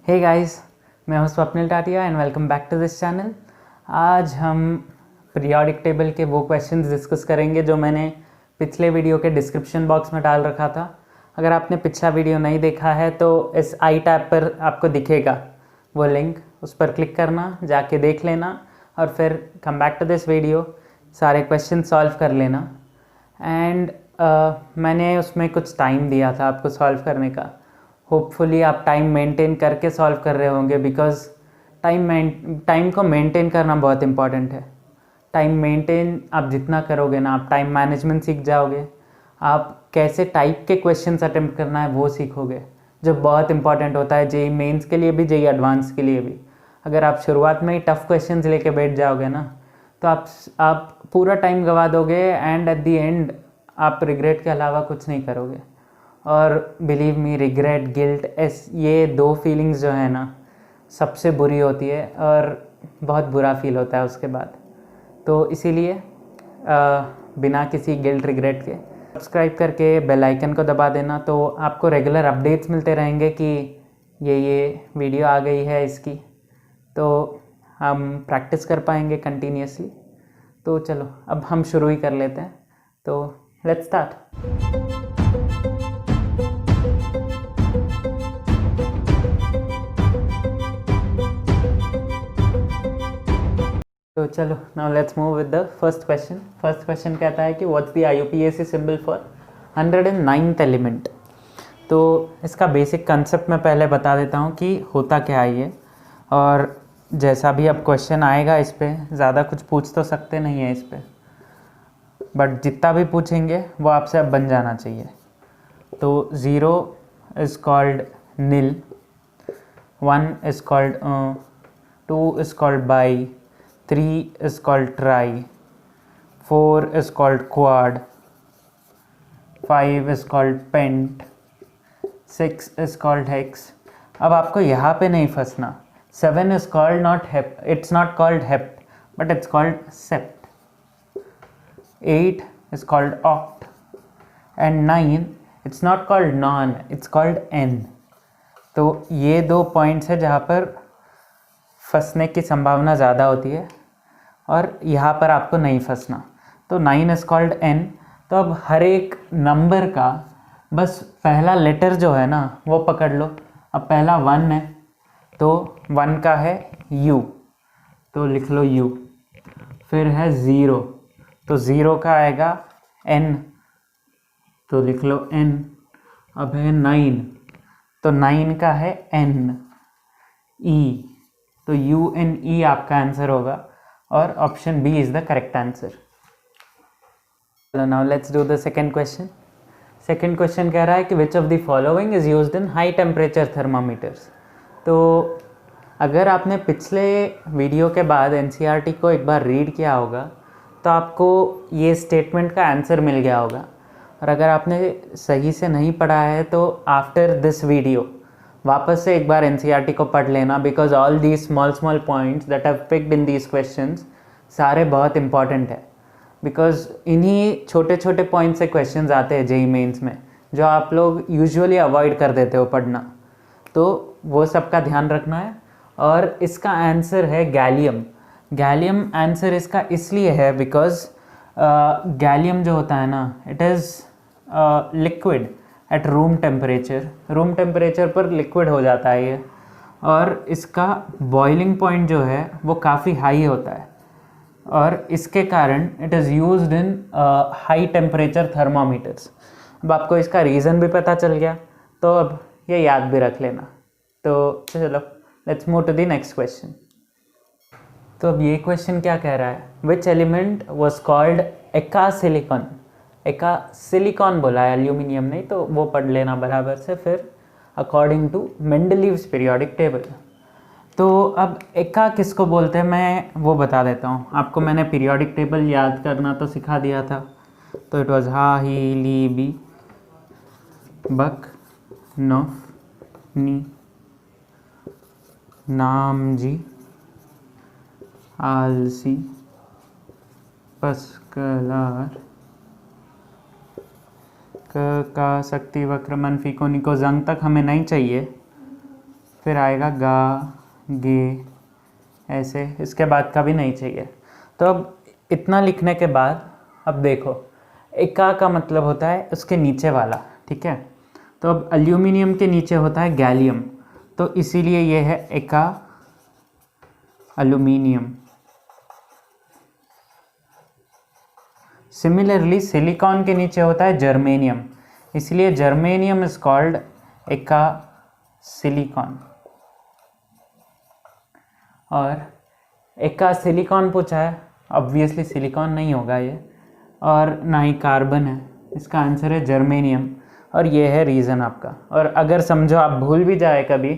हे guys, मैं हूं Swapnil Tatia and welcome back to this channel. आज हम पीरियोडिक टेबल के वो क्वेश्चंस डिस्कस करेंगे जो मैंने पिछले वीडियो के डिस्क्रिप्शन बॉक्स में डाल रखा था। अगर आपने पिछला वीडियो नहीं देखा है तो इस आई टैब पर आपको दिखेगा वो लिंक, उस पर क्लिक करना, जाके देख लेना और फिर come back to this video, सारे क्वेश्चन सॉल्व कर लेना। एंड मैंने उसमें कुछ टाइम दिया था आपको सॉल्व करने का। होपफुली आप टाइम मेंटेन करके सॉल्व कर रहे होंगे, बिकॉज़ टाइम को मेंटेन करना बहुत इम्पॉर्टेंट है। टाइम मेंटेन आप जितना करोगे ना, आप टाइम मैनेजमेंट सीख जाओगे, आप कैसे टाइप के क्वेश्चंस अटेम्प्ट करना है वो सीखोगे, जो बहुत इंपॉर्टेंट होता है जेई मेंस के लिए भी, जेई एडवांस के लिए भी। अगर आप शुरुआत में ही टफ़ क्वेश्चंस लेके बैठ जाओगे ना, तो आप पूरा टाइम गवा दोगे एंड एट द एंड आप रिग्रेट के अलावा कुछ नहीं करोगे। और बिलीव मी, रिग्रेट, गिल्ट, ये दो फीलिंग्स जो है ना सबसे बुरी होती है और बहुत बुरा फील होता है उसके बाद। तो इसीलिए बिना किसी गिल्ट रिग्रेट के सब्सक्राइब करके बेल आइकन को दबा देना, तो आपको रेगुलर अपडेट्स मिलते रहेंगे कि ये वीडियो आ गई है इसकी, तो हम प्रैक्टिस कर पाएंगे कंटिन्यूसली। तो चलो अब हम शुरू ही कर लेते हैं, तो लेट्स स्टार्ट। तो चलो now let's move with the first question. First question कहता है कि what's the IUPAC symbol for 109th element. तो इसका बेसिक कंसेप्ट मैं पहले बता देता हूँ कि होता क्या है ये, और जैसा भी अब क्वेश्चन आएगा इस पर ज़्यादा कुछ पूछ तो सकते नहीं है इस पर, बट जितना भी पूछेंगे वो आपसे अब बन जाना चाहिए। तो 0 is called nil, 1 is called 2 is called bi, 3 is called try, 4 is called quad, 5 is called pent, 6 is called hex। अब आपको यहाँ पे नहीं फंसना। 7 is called not hept, it's not called hept but it's called sept। 8 is called oct and 9 it's not called non, it's called n। तो ये दो points है जहाँ पर फंसने की संभावना ज़्यादा होती है और यहाँ पर आपको नहीं फंसना। तो 9 इज़ कॉल्ड n। तो अब हर एक नंबर का बस पहला लेटर जो है ना वो पकड़ लो। अब पहला 1 है तो 1 का है u, तो लिख लो u। फिर है 0, तो 0 का आएगा n, तो लिख लो n। अब है 9, तो 9 का है n e, तो UNE आपका आंसर होगा और option B is the correct answer. Now let's do the second question. Second question कह रहा है कि which of the following is used in high temperature thermometers. तो अगर आपने पिछले वीडियो के बाद NCERT को एक बार रीड किया होगा तो आपको ये स्टेटमेंट का आंसर मिल गया होगा, और अगर आपने सही से नहीं पढ़ा है तो आफ्टर दिस वीडियो वापस से एक बार NCERT को पढ़ लेना, because all the small points that have picked in these questions सारे बहुत इंपॉर्टेंट है, बिकॉज इन्हीं छोटे छोटे पॉइंट से क्वेश्चंस आते हैं जेई मेंस में जो आप लोग यूजुअली अवॉइड कर देते हो पढ़ना। तो वो सब का ध्यान रखना है। और इसका आंसर है गैलियम। गैलियम आंसर इसका इसलिए है बिकॉज गैलियम जो होता है ना, it is liquid at room temperature. Room temperature पर लिक्विड हो जाता है ये, और इसका बॉइलिंग पॉइंट जो है वो काफ़ी हाई होता है, और इसके कारण it is used in high temperature thermometers. अब आपको इसका रीज़न भी पता चल गया, तो अब ये याद भी रख लेना। तो चलो let's move to the next question. तो अब ये क्वेश्चन क्या कह रहा है, which element was called eka silicon. Eka silicon बोला है, एल्यूमिनियम नहीं, तो वो पढ़ लेना बराबर से फिर according to Mendeleev's periodic table. तो अब एका किसको बोलते हैं मैं वो बता देता हूँ आपको। मैंने पीरियोडिक टेबल याद करना तो सिखा दिया था। तो इट वाज हा ही ली बी बक नोफ नी नाम जी आलसी पस्कलार का शक्ति वक्र मनफी को निको जंग तक हमें नहीं चाहिए, फिर आएगा गा, गे, ऐसे, इसके बाद का भी नहीं चाहिए। तो अब इतना लिखने के बाद अब देखो, एका का मतलब होता है उसके नीचे वाला, ठीक है। तो अब एल्यूमिनियम के नीचे होता है गैलियम, तो इसीलिए ये है एका एल्यूमिनियम। सिमिलरली सिलिकॉन के नीचे होता है जर्मेनियम, इसलिए germanium is called eka silicon. और एका सिलिकॉन पूछा है, ऑब्वियसली सिलिकॉन नहीं होगा ये, और ना ही कार्बन है, इसका आंसर है जर्मेनियम। और ये है रीज़न आपका। और अगर समझो आप भूल भी जाए कभी,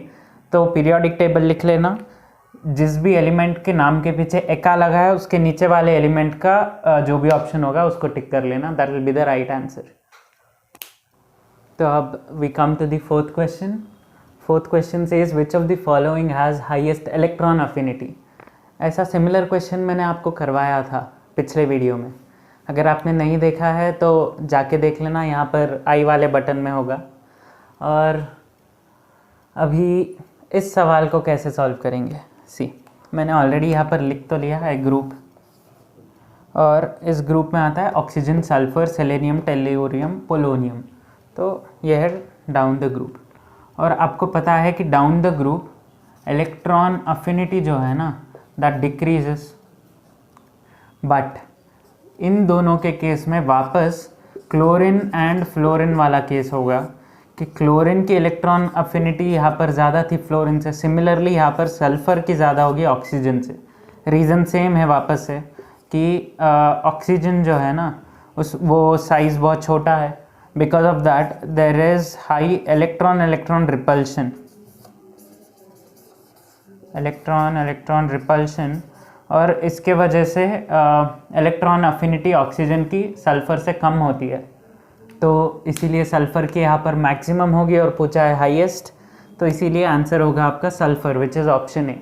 तो पीरियोडिक टेबल लिख लेना, जिस भी एलिमेंट के नाम के पीछे एका लगा है उसके नीचे वाले एलिमेंट का जो भी ऑप्शन होगा उसको टिक कर लेना, that will be the right answer. तो अब we come to the fourth question. Fourth question says which of the following has highest electron affinity. ऐसा सिमिलर क्वेश्चन मैंने आपको करवाया था पिछले वीडियो में, अगर आपने नहीं देखा है तो जाके देख लेना, यहाँ पर आई वाले बटन में होगा। और अभी इस सवाल को कैसे सॉल्व करेंगे, सी मैंने ऑलरेडी यहाँ पर लिख तो लिया है ग्रुप, और इस ग्रुप में आता है oxygen, sulphur, selenium, tellurium, polonium. तो यह है डाउन द ग्रुप। और आपको पता है कि down the group electron affinity जो है ना, दैट डिक्रीजेस, बट इन दोनों के केस में वापस क्लोरीन एंड फ्लोरीन वाला केस होगा कि क्लोरीन की इलेक्ट्रॉन अफिनिटी यहाँ पर ज़्यादा थी फ्लोरीन से, सिमिलरली यहाँ पर सल्फ़र की ज़्यादा होगी ऑक्सीजन से। रीज़न सेम है वापस से कि ऑक्सीजन जो है ना वो साइज़ बहुत छोटा है, because of that there is high electron repulsion, और इसके वजह से इलेक्ट्रॉन अफिनिटी ऑक्सीजन की सल्फ़र से कम होती है, तो इसीलिए सल्फ़र की यहाँ पर मैक्सिमम होगी और पूछा है हाईएस्ट, तो इसीलिए आंसर होगा आपका sulphur, which is option A.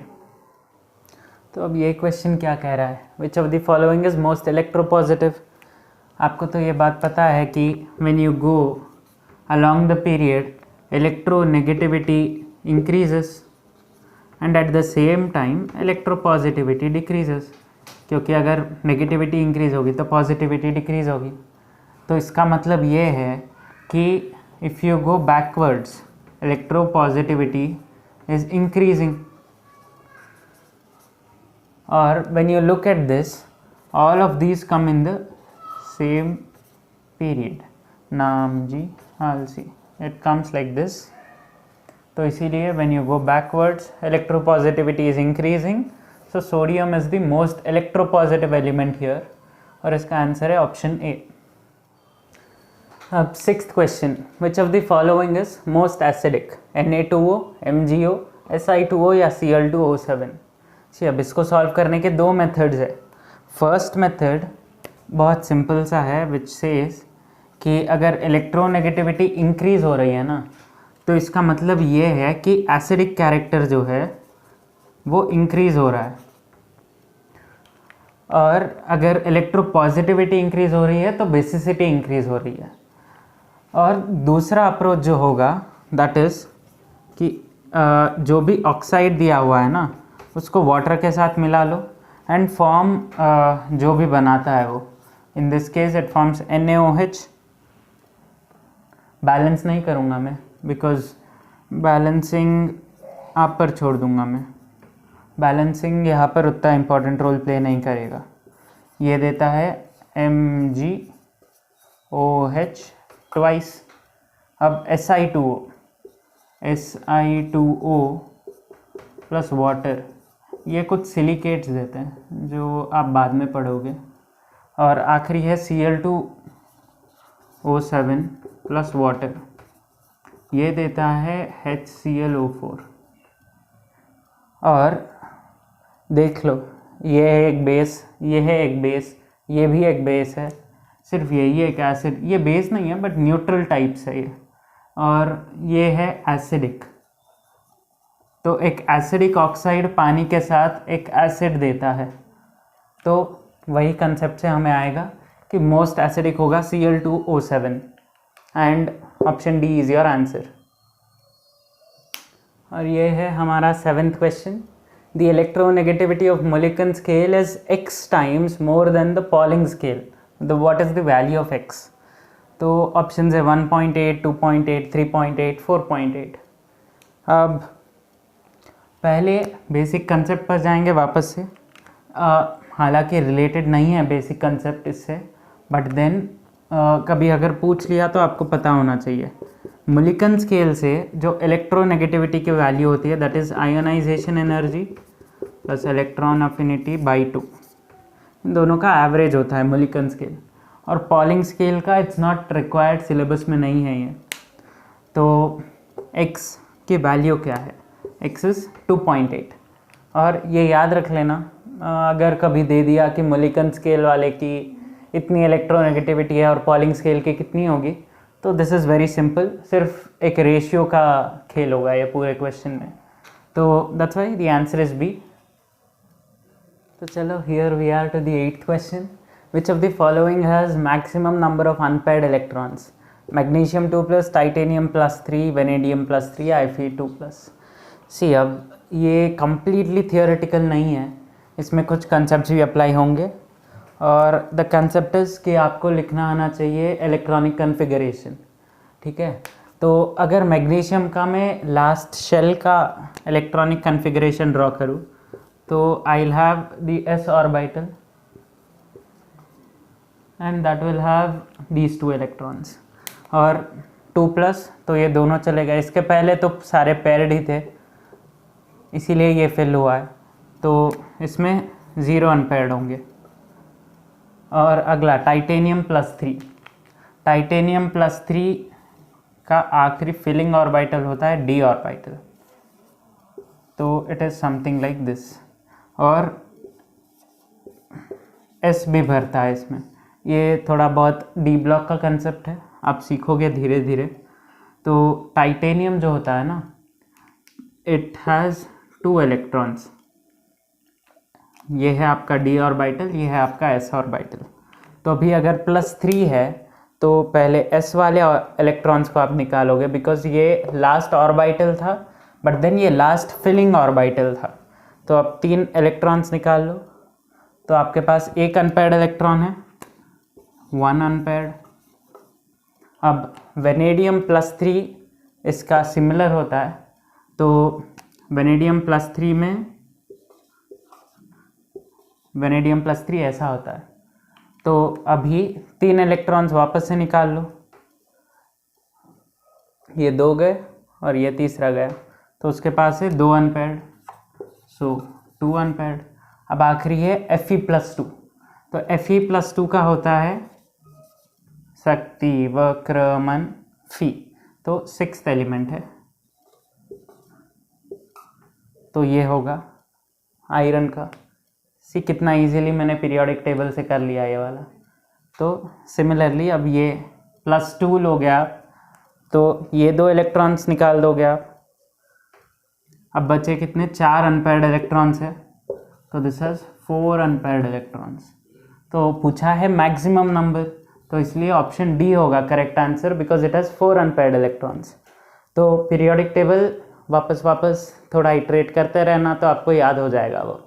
तो अब ये क्वेश्चन क्या कह रहा है, विच of the following is most electropositive. आपको तो ये बात पता है कि when you go along the period electronegativity increases and at the same time electropositivity decreases, क्योंकि अगर नेगेटिविटी इंक्रीज़ होगी तो पॉजिटिविटी डिक्रीज़ होगी। तो इसका मतलब ये है कि if you go backwards electropositivity is increasing, और when you look at this all of these come in the same period, नाम जी आलसी, इट कम्स लाइक दिस। तो इसीलिए when you go backwards electropositivity is increasing, so sodium is the most electropositive element here, और इसका answer है option A. अब sixth question, which of the following is most acidic, Na2O, MgO, Si2O या Cl2O7। जी, अब इसको solve करने के दो मेथड्स है। फर्स्ट मेथड बहुत सिंपल सा है, विच सेज कि अगर इलेक्ट्रोनेगेटिविटी इंक्रीज़ हो रही है ना, तो इसका मतलब ये है कि एसिडिक कैरेक्टर जो है वो इंक्रीज़ हो रहा है, और अगर इलेक्ट्रोपॉजिटिविटी इंक्रीज़ हो रही है तो बेसिसिटी इंक्रीज़ हो रही है। और दूसरा अप्रोच जो होगा दैट इज़ कि जो भी ऑक्साइड दिया हुआ है ना उसको वाटर के साथ मिला लो एंड फॉर्म जो भी बनाता है वो, in this case it forms NaOH। Balance नहीं करूँगा मैं, बिकॉज बैलेंसिंग आप पर छोड़ दूँगा मैं, बैलेंसिंग यहाँ पर उतना इम्पोर्टेंट रोल प्ले नहीं करेगा। ये देता है MgOH ट्वाइस। अब Si2O प्लस वाटर, ये कुछ सिलिकेट्स देते हैं जो आप बाद में पढ़ोगे। और आखिरी है Cl2O7 प्लस वाटर, ये देता है HClO4। और देख लो, ये है एक बेस, ये है एक बेस, ये भी एक बेस है, सिर्फ यही एक एसिड, ये बेस नहीं है बट न्यूट्रल टाइप्स है ये, और ये है एसिडिक। तो एक एसिडिक ऑक्साइड पानी के साथ एक एसिड देता है, तो वही कंसेप्ट से हमें आएगा कि मोस्ट एसिडिक होगा Cl2O7 and option D is your answer. और ये है हमारा 7th question. The electronegativity of Mulliken scale is x times more than the Pauling scale, what is the value of x। तो ऑप्शन है 1.8, 2.8, 3.8, 4.8। अब पहले basic concept पर जाएंगे वापस से। हालांकि रिलेटेड नहीं है बेसिक कंसेप्ट इससे, बट देन कभी अगर पूछ लिया तो आपको पता होना चाहिए। मोलिकन स्केल से जो इलेक्ट्रोनेगेटिविटी की वैल्यू होती है that is ionisation energy plus electron affinity by 2, इन दोनों का एवरेज होता है मोलिकन स्केल। और पॉलिंग स्केल का इट्स नॉट रिक्वायर्ड, सिलेबस में नहीं है ये। तो x की वैल्यू क्या है, x इज़ 2.8। और ये याद रख लेना, अगर कभी दे दिया कि मोलिकन स्केल वाले की इतनी इलेक्ट्रोनेगेटिविटी है और पॉलिंग स्केल की कितनी होगी, तो दिस इज़ वेरी सिंपल, सिर्फ एक रेशियो का खेल होगा ये पूरे क्वेश्चन में। तो that's why the answer is B. तो चलो here we are to the 8th question. Which of the following has maximum number of unpaired electrons? Magnesium 2+, titanium +3, vanadium +3, Fe2+। See अब ये कम्प्लीटली थियोरेटिकल नहीं है, इसमें कुछ कंसेप्ट भी apply होंगे। और द कंसेप्ट इज़ कि आपको लिखना आना चाहिए इलेक्ट्रॉनिक कन्फिगरेशन, ठीक है। तो अगर मैग्नीशियम का मैं लास्ट शेल का इलेक्ट्रॉनिक कन्फिगरेशन ड्रॉ करूँ तो I will have the s orbital and that will have these 2 electrons. और 2+, तो ये दोनों चलेगा। इसके पहले तो सारे पेयर्ड ही थे, इसीलिए ये फिल हुआ है, तो इसमें 0 अनपेयर्ड होंगे। और अगला टाइटेनियम +3। टाइटेनियम +3 का आखिरी फिलिंग ऑर्बिटल होता है d ऑर्बिटल, तो it is something like this. और s भी भरता है इसमें। ये थोड़ा बहुत d ब्लॉक का कंसेप्ट है, आप सीखोगे धीरे धीरे। तो टाइटेनियम जो होता है ना, इट हैज़ 2 इलेक्ट्रॉन्स। ये है आपका d ऑर्बिटल, ये है आपका s ऑर्बिटल। तो अभी अगर +3 है तो पहले s वाले इलेक्ट्रॉन्स को आप निकालोगे, बिकॉज ये लास्ट ऑर्बिटल था, बट देन ये लास्ट फिलिंग ऑर्बिटल था। तो अब 3 इलेक्ट्रॉन्स निकाल लो, तो आपके पास एक अनपेयर्ड इलेक्ट्रॉन है, 1 अनपेयर्ड। अब वेनेडियम +3 इसका सिमिलर होता है, तो वेनेडियम +3 में वेनेडियम +3 ऐसा होता है। तो अभी 3 इलेक्ट्रॉन्स वापस से निकाल लो, ये 2 गए और ये तीसरा गया, तो उसके पास है 2 अनपेयर्ड, सो 2 अनपेयर्ड। अब आखिरी है Fe+2। तो Fe+2 का होता है शक्ति वक्रमण फी, तो 6th एलिमेंट है, तो ये होगा आयरन का। सी कितना इजीली मैंने पीरियोडिक टेबल से कर लिया ये वाला। तो सिमिलरली अब ये +2 लोगे आप, तो ये 2 इलेक्ट्रॉन्स निकाल दोगे आप। अब बचे कितने, 4 अनपेयर्ड इलेक्ट्रॉन्स है, तो दिस हैज़ 4 अनपेयर्ड इलेक्ट्रॉन्स। तो पूछा है मैक्सिमम नंबर, तो इसलिए ऑप्शन डी होगा correct answer, because it has 4 unpaired electrons. तो पीरियोडिक टेबल वापस थोड़ा इटरेट करते रहना, तो आपको याद हो जाएगा वो।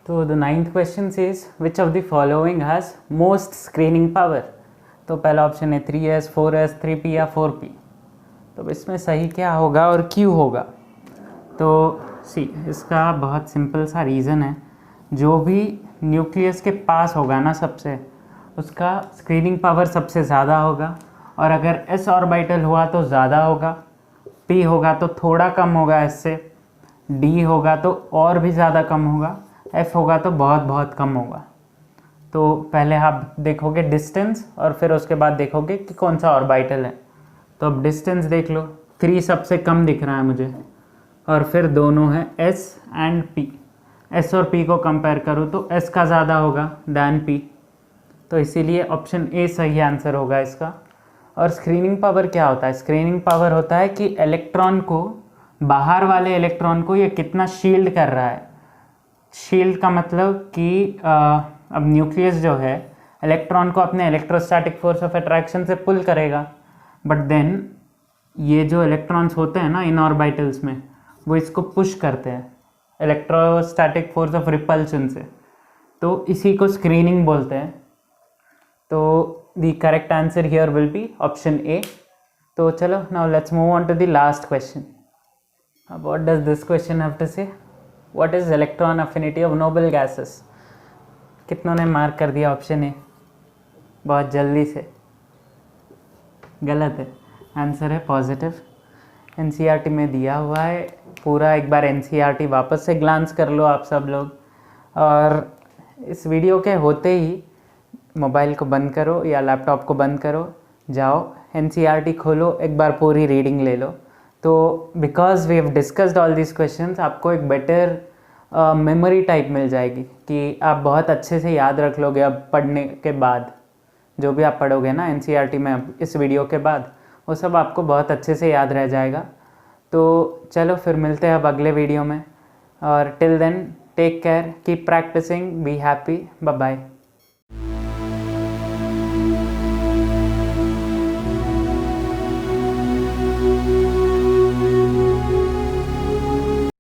तो the 9th question is which of the following has most screening power? तो पहला ऑप्शन है 3s, 4s, 3p या 4p। तो इसमें सही क्या होगा और क्यों होगा? तो सी इसका बहुत सिंपल सा रीज़न है, जो भी न्यूक्लियस के पास होगा ना सबसे, उसका स्क्रीनिंग पावर सबसे ज़्यादा होगा। और अगर s ऑर्बिटल हुआ तो ज़्यादा होगा, p होगा तो थोड़ा कम होगा इससे, d होगा तो और भी ज़्यादा कम होगा, f होगा तो बहुत बहुत कम होगा। तो पहले आप देखोगे डिस्टेंस और फिर उसके बाद देखोगे कि कौन सा ऑर्बिटल है। तो अब डिस्टेंस देख लो, 3 सबसे कम दिख रहा है मुझे, और फिर दोनों हैं s एंड p। s और p को कंपेयर करूँ तो s का ज़्यादा होगा दैन p, तो इसीलिए ऑप्शन ए सही आंसर होगा इसका। और स्क्रीनिंग पावर क्या होता है? स्क्रीनिंग पावर होता है कि इलेक्ट्रॉन को, बाहर वाले इलेक्ट्रॉन को ये कितना शील्ड कर रहा है। शील्ड का मतलब कि अब न्यूक्लियस जो है इलेक्ट्रॉन को अपने इलेक्ट्रोस्टैटिक फोर्स ऑफ अट्रैक्शन से पुल करेगा, बट देन ये जो इलेक्ट्रॉन्स होते हैं ना इन ऑर्बिटल्स में, वो इसको पुश करते हैं इलेक्ट्रोस्टैटिक फोर्स ऑफ रिपल्शन से, तो इसी को स्क्रीनिंग बोलते हैं। तो the correct answer here will be option A. तो चलो now let's move on to the last question. What does this question have to say? What is electron affinity of noble gases? कितनों ने mark कर दिया option A बहुत जल्दी से? गलत है, आंसर है पॉजिटिव। एनसीईआरटी में दिया हुआ है पूरा, एक बार एनसीईआरटी वापस से ग्लांस कर लो आप सब लोग, और इस वीडियो के होते ही मोबाइल को बंद करो या लैपटॉप को बंद करो, जाओ एनसीईआरटी खोलो, एक बार पूरी रीडिंग ले लो। तो because we have discussed all these questions, आपको एक बेटर मेमोरी टाइप मिल जाएगी कि आप बहुत अच्छे से याद रख लोगे अब पढ़ने के बाद। जो भी आप पढ़ोगे ना एनसीईआरटी में इस वीडियो के बाद, वो सब आपको बहुत अच्छे से याद रह जाएगा। तो चलो फिर मिलते हैं अब अगले वीडियो में, और till then take care, keep practising, be happy, bye bye.